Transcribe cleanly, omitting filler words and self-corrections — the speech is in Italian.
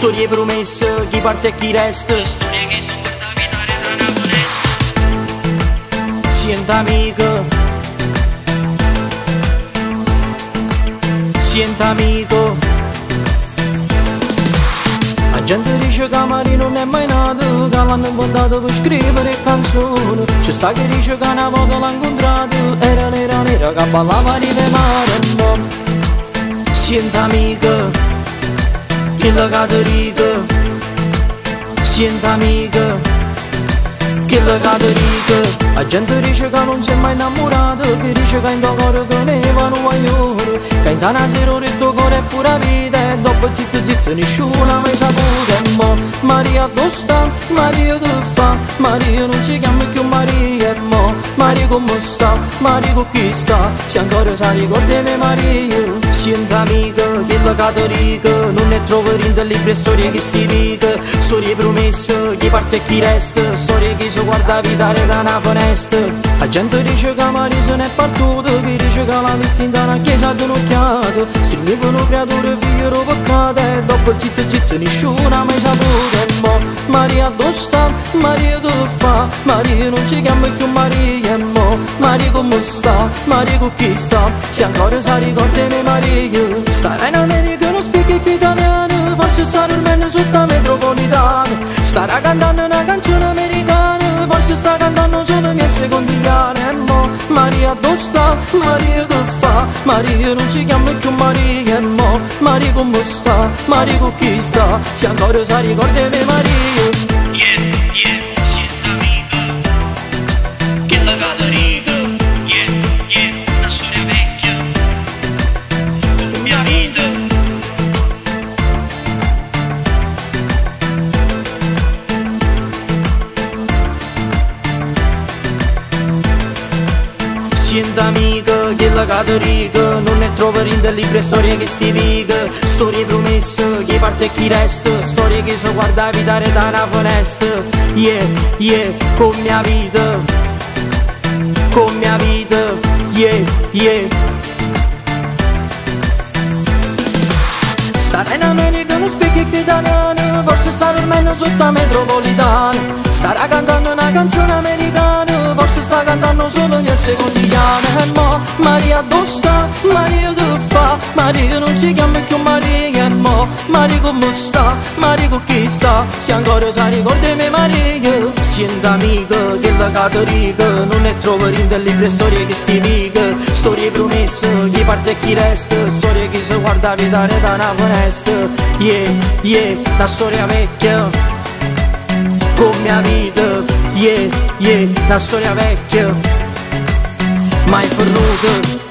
storie promesse, chi parte e chi resta. Storie che sono guarda vitare da una finestra. Sienta amico, sienta amico. La gente dice che Mari non è mai nato, che l'hanno inventato per scrivere canzoni. C'è sta che dice che una volta l'ha incontrato, era nera nera che ballava di mare. Sienta amico, chi la caterica. Sienta amico, chi la caterica. La gente dice che non si è mai innamorato, che dice che in tuo cuore tenevano guaglione, che in tana sera il tuo cuore è pura vita, e dopo zitto zitto nessuno ha mai saputo. Mo Maria dove sta? Maria che fa? Maria non si chiama più Maria. E mo Maria come sta? Maria con chi sta? Se ancora sa ricorda me Maria. Sienta amica, chi la caterica, non ne trovi in del libro storie che si dica. Storie promesse, chi parte e chi resta, storie che si guarda vitare da una finestra. La gente dice che Maria se n'è partito, chi dice che l'ha vista in una chiesa d'un'occhiata. Scrivono creature figlio peccate, e dopo zitto zitto nessuno ha mai saputo. E mo Maria dove sta? Maria che fa? Maria non si chiama più Maria. E mo Maria come sta? Maria con chi sta? Se ancora sa ricorda me Maria. Starà in America non spieghi più italiano, forse sta dormendo sotto la metropolitana. Starà cantando una canzone americana, forse sta cantando solo mie secondigliane. E mo Maria dove sta? Maria che fa? Maria non si chiama più Maria. E mo Maria come sta? Maria con chi sta? Se ancora sa ricorda me Maria. Yeah, yeah, sienta amico, chi la caterica. Yeah, yeah, una storia vecchia, come mia vita. Sienta amica, chi la caterica, non ne trovi in del libro storie che si dica. Storie promesse, chi parte e chi resta, storie che si guarda vitare da una finestra. Yeah, yeah, con mia vita, con mia vita, yeah, yeah. Starà in America non spieghi più italiano, forse sta dormendo sotto la metropolitana. Starà cantando una canzone americana, forse sta cantando solo mie secondigliane. E mo Maria dove sta? Maria che fa? Maria non si chiama più Maria. E mo Maria come sta? Maria con chi sta? Se ancora sa ricorda me Maria. Sienta amica, chi la caterica, non ne trovi in del libro storie che si dica. Storie promesse, chi parte e chi resta, storie che si guarda vitare da una finestra. Yeah, yeah, la storia vecchia, con mia vita. Yeah, yeah, la storia vecchia, mai fornuta.